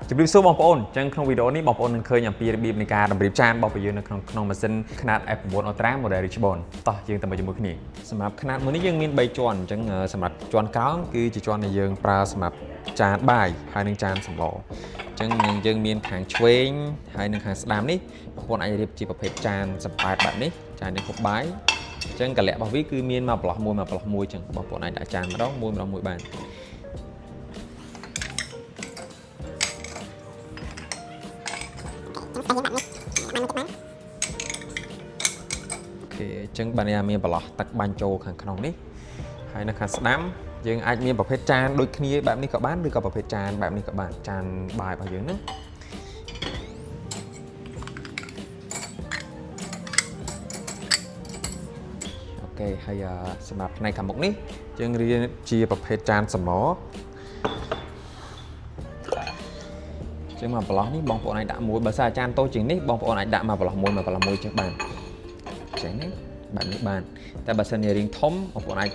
ជំរាបសួរបងប្អូនចឹងក្នុងវីដេអូនេះបងប្អូននឹងឃើញអំពីរបៀបនៃការតម្រៀបចានរបស់យើងនៅក្នុងម៉ាស៊ីនຂະຫນាត F9 Ultra Model Richbone តោះយើងទៅមើលជាមួយគ្នាសម្រាប់ຂະຫນាតមួយនេះយើងមាន3ជាន់អញ្ចឹងសម្រាប់ជាន់ក្រោមគឺជាជាន់ដែលយើងប្រើសម្រាប់ចានបាយហើយនិងចានសម្លអញ្ចឹងយើងមានខាងឆ្វេងហើយនិងខាងស្ដាំនេះបងប្អូនអាចរៀបជាប្រភេទចានសម្ប៉ែតបែបនេះចាននេះហូបបាយអញ្ចឹងកលៈរបស់វាគឺមានមកប្រឡោះមួយអញ្ចឹងបងប្អូនអាចដាក់ចានម្ដងមួយបានចឹងបានមានប្រឡោះទឹកបាញ់ចូលខាងក្នុងនេះហើយនៅខាងស្ដាំយើងអាចមានប្រភេទចានដូចគ្នាបែបនេះក៏បានឬក៏ប្រភេទចានបែបនេះក៏បានចានបាយរបស់យើងហ្នឹងអូខេហើយសម្រាប់ផ្នែកខាងមុខនេះយើងរៀនជាប្រភេទចានសម្លចឹងមកប្រឡោះនេះបងប្អូនអាចដាក់មួយបើសិនអាចារ្យតូចជាងនេះបងប្អូនអាចដាក់មកប្រឡោះមួយចឹងបានចឹងហ្នឹងបែបនេះបានតែបើសិនជារៀងធំបងប្អូនអាច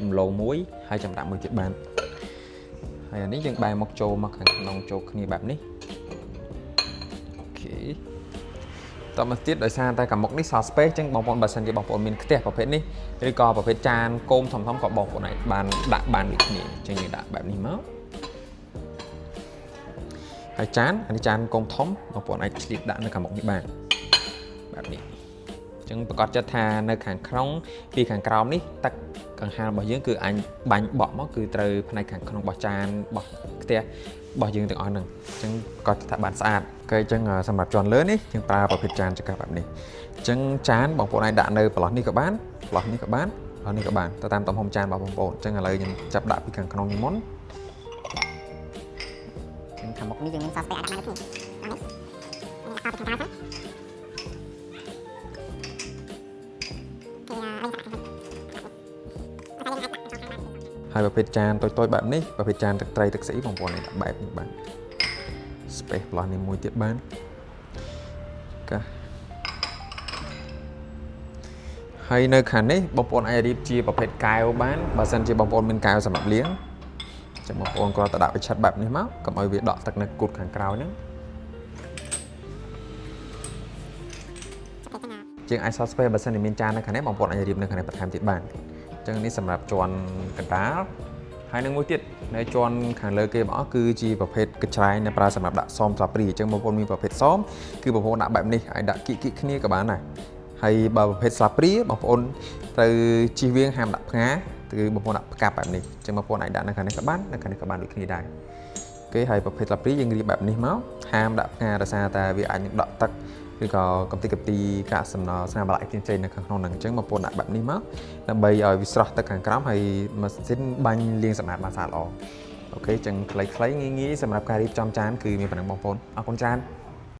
រំលងមួយហើយចាំដាក់មួយទៀតបានហើយអានេះយើងបែរមកចូលមកខាងក្នុងចូលគ្នាបែបនេះអូខេតមកទៀតដោយសារតែខាងមុខនេះសល់ space ចឹងបងប្អូនបើសិនជាបងប្អូនមានខ្ទះប្រភេទនេះឬក៏ប្រភេទចានគោមធំក៏បងប្អូនអាចបានដាក់បានដូចគ្នាចឹងយើងដាក់បែបនេះមកហើយចានអានេះចានគោមធំបងប្អូនអាចឆ្លៀតដាក់នៅខាងមុខនេះបានបែបនេះចឹងប្រកាសចិត្តថានៅខាងក្នុងពីខាងក្រោមនេះទឹកកង្ហាររបស់យើងគឺអញបាញ់បក់មកគឺត្រូវផ្នែកខាងក្នុងរបស់ចានរបស់ខ្ទះរបស់យើងទាំងអស់ហ្នឹងចឹងប្រកាសថាបានស្អាតគេចឹងសម្រាប់ជាន់លើនេះយើងប្រើប្រភេទចានចង្កឹះបែបនេះចឹងចានបងប្អូនអាចដាក់នៅប្រឡោះនេះក៏បានប្រឡោះនេះក៏បានប្រឡោះនេះក៏បានទៅតាមទំហំចានរបស់បងប្អូនចឹងឥឡូវខ្ញុំចាប់ដាក់ពីខាងក្នុងនេះមុនចឹងខាងមុខនេះយើងមានសស្ពេអាចដាក់បានដូចនេះហើយប្រភេទចានតូចបែបនេះប្រភេទចានទឹកត្រីទឹកស្អីបងប្អូនអាចដាក់បែបនេះបាន space ផ្លោះនេះមួយទៀតបានកាហើយនៅខាងនេះបងប្អូនអាចរៀបជាប្រភេទកែវបានបើសិនជាបងប្អូនមានកែវសម្រាប់លាងចឹងបងប្អូនគ្រាន់តែដាក់វិឆិតបែបនេះមកកុំឲ្យវាដក់ទឹកនៅគូតខាងក្រោយហ្នឹងជាងអាចសល់ space បើសិនជាមានចាននៅខាងនេះបងប្អូនអាចរៀបនៅខាងនេះបន្ថែមទៀតបានចឹងនេះសម្រាប់ជាន់កណ្ដាលហើយនឹងមួយទៀតនៅជាន់ខាងលើគេបងអស់គឺជាប្រភេទកញ្ច្រែងដែលប្រើសម្រាប់ដាក់សមស្លាបព្រាអញ្ចឹងបងប្អូនមានប្រភេទសមគឺបងប្អូនដាក់បែបនេះឲ្យដាក់គៀកគ្នាក៏បានដែរហើយបើប្រភេទស្លាបព្រាបងប្អូនត្រូវជិះវៀងហាមដាក់ផ្ងាគឺបងប្អូនដាក់ផ្កាប់បែបនេះអញ្ចឹងបងប្អូនអាចដាក់នៅខាងនេះក៏បាននៅខាងនេះក៏បានដូចគ្នាដែរអូខេហើយប្រភេទស្លាបព្រាយើងរៀបបែបនេះមកហាមដាក់ផ្កាដោយសារតែវាអាចនឹងដក់ទឹកឬក៏កំតិកទីកាកសំណល់ស្នាមបន្លាក់ផ្សេងៗនៅខាងក្នុងហ្នឹងអញ្ចឹងបងប្អូនដាក់បែបនេះមកដើម្បីឲ្យវាស្រស់ទឹកខាងក្រោមហើយម៉ាស៊ីនបាញ់លាងសម្អាតបានស្អាតល្អអូខេអញ្ចឹងខ្លីៗងាយៗសម្រាប់ការរៀបចំចានគឺមានប៉ុណ្ណឹងបងប្អូនអរគុណច្រើន